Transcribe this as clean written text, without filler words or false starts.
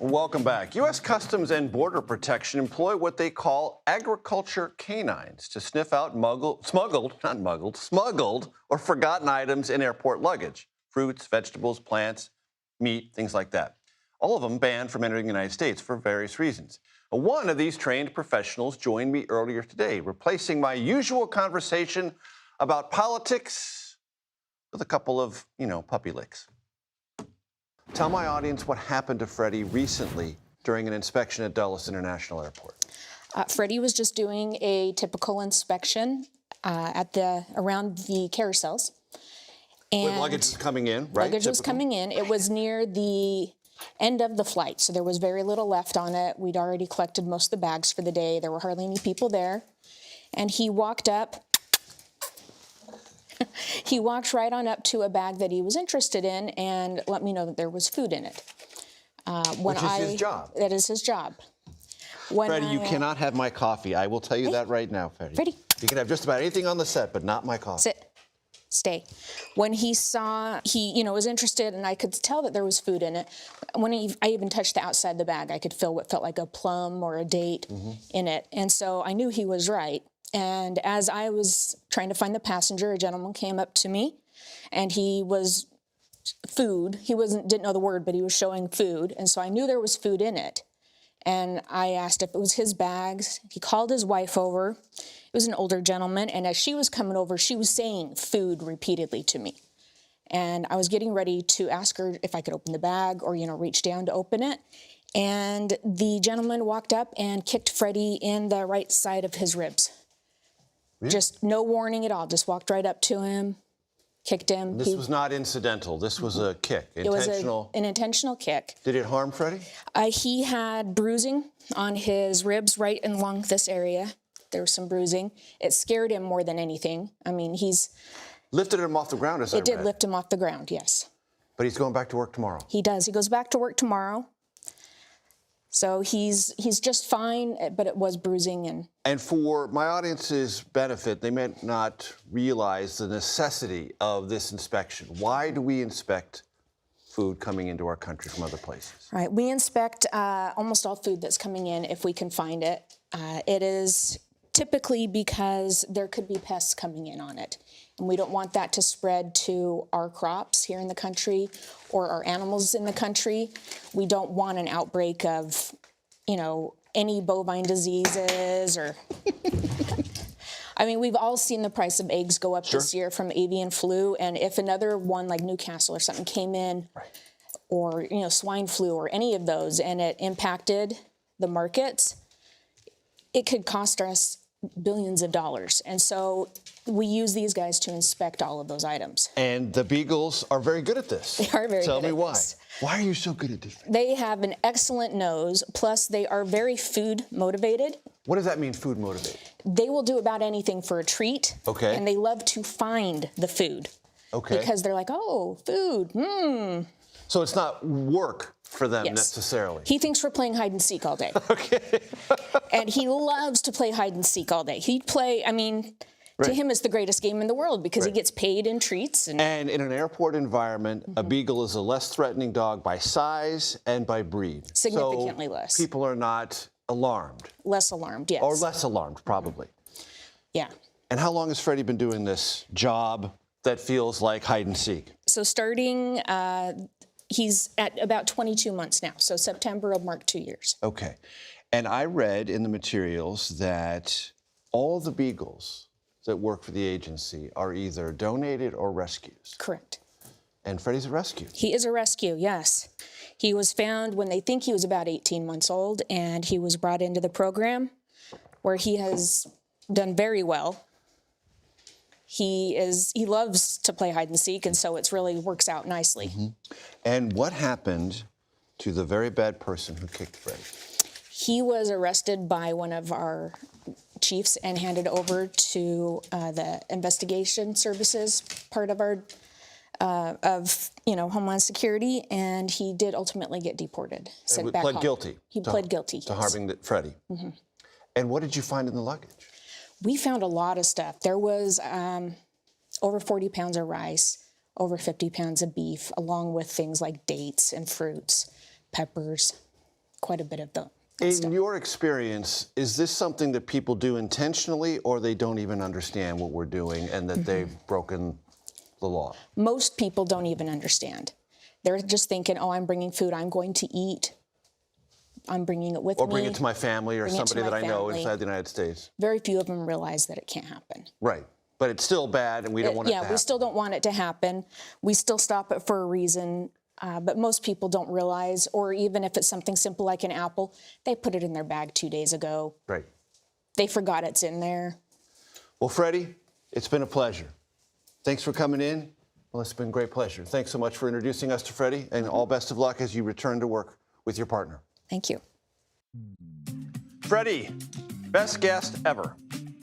Welcome back. U.S. Customs and Border Protection employ what they call agriculture canines to sniff out smuggled or forgotten items in airport luggage. Fruits, vegetables, plants, meat, things like that. All of them banned from entering the United States for various reasons. One of these trained professionals joined me earlier today, replacing my usual conversation about politics with a couple of, puppy licks. Tell my audience what happened to Freddie recently during an inspection at Dulles International Airport. Freddie was just doing a typical inspection around the carousels. And luggage was coming in, right? Luggage was coming in. It was near the end of the flight, so there was very little left on it. We'd already collected most of the bags for the day. There were hardly any people there. And he walked up. He walked right on up to a bag that he was interested in and let me know that there was food in it. Which is his job. That is his job. Freddie, you cannot have my coffee. I will tell you that right now, Freddie. Freddie. You can have just about anything on the set, but not my coffee. Sit. Stay. When he saw, he was interested, and I could tell that there was food in it. When I even touched the outside of the bag, I could feel what felt like a plum or a date in it. And so I knew he was right. And as I was trying to find the passenger, a gentleman came up to me, and he was food. He didn't know the word, but he was showing food. And so I knew there was food in it. And I asked if it was his bags. He called his wife over. It was an older gentleman. And as she was coming over, she was saying food repeatedly to me. And I was getting ready to ask her if I could open the bag or, reach down to open it. And the gentleman walked up and kicked Freddie in the right side of his ribs. Really? Just no warning at all. Just walked right up to him, kicked him. This was not incidental. This was a kick, intentional. It was an intentional kick. Did it harm Freddie? He had bruising on his ribs right along this area. There was some bruising. It scared him more than anything. I mean, lifted him off the ground, as I read. It did lift him off the ground, yes. But he's going back to work tomorrow. He does. He goes back to work tomorrow. So he's just fine, but it was bruising. And for my audience's benefit, they may not realize the necessity of this inspection. Why do we inspect food coming into our country from other places? Right. We inspect almost all food that's coming in if we can find it. It is typically because there could be pests coming in on it. And we don't want that to spread to our crops here in the country or our animals in the country. We don't want an outbreak of, any bovine diseases or... I mean, we've all seen the price of eggs go up this year from avian flu. And if another one like Newcastle or something came in, or, swine flu or any of those, and it impacted the markets, it could cost us billions of dollars. And so we use these guys to inspect all of those items. And the beagles are very good at this. They are very good at this. Tell me why. Why are you so good at this? They have an excellent nose, plus they are very food motivated. What does that mean, food motivated? They will do about anything for a treat. Okay. And they love to find the food. Okay. Because they're like, oh, food, So it's not work for them necessarily. He thinks we're playing hide and seek all day. Okay. And he loves to play hide and seek all day. He'd play, to him it's the greatest game in the world because he gets paid in treats. And in an airport environment, a beagle is a less threatening dog by size and by breed. Significantly less. People are not alarmed. Less alarmed, yes. Or less alarmed, probably. Yeah. And how long has Freddie been doing this job that feels like hide and seek? So starting, he's at about 22 months now. So September will mark 2 years. Okay. And I read in the materials that all the beagles that work for the agency are either donated or rescues. Correct. And Freddie's a rescue. He is a rescue, yes. He was found when they think he was about 18 months old, and he was brought into the program where he has done very well. He loves to play hide and seek, and so it really works out nicely. And what happened to the very bad person who kicked Freddie? He was arrested by one of our chiefs and handed over to the investigation services part of our Homeland Security, and he did ultimately get deported, sent back home. Guilty. He pled guilty to harming Freddie. And what did you find in the luggage? We found a lot of stuff. There was over 40 pounds of rice, over 50 pounds of beef, along with things like dates and fruits, peppers. quite a bit of the. In your experience, is this something that people do intentionally, or they don't even understand what we're doing and that they've broken the law? Most people don't even understand. They're just thinking, oh, I'm bringing food, I'm going to eat. I'm bringing it with me. Or bring it to my family or Bring it to somebody that my I know family. inside the United States. Very few of them realize that it can't happen. Right. But it's still bad, and we don't want it to happen. Yeah, we still don't want it to happen. We still stop it for a reason, but most people don't realize, or even if it's something simple like an apple, they put it in their bag 2 days ago. Right. They forgot it's in there. Well, Freddie, it's been a pleasure. Thanks for coming in. Well, it's been a great pleasure. Thanks so much for introducing us to Freddie, and all best of luck as you return to work with your partner. Thank you. Freddie, best guest ever.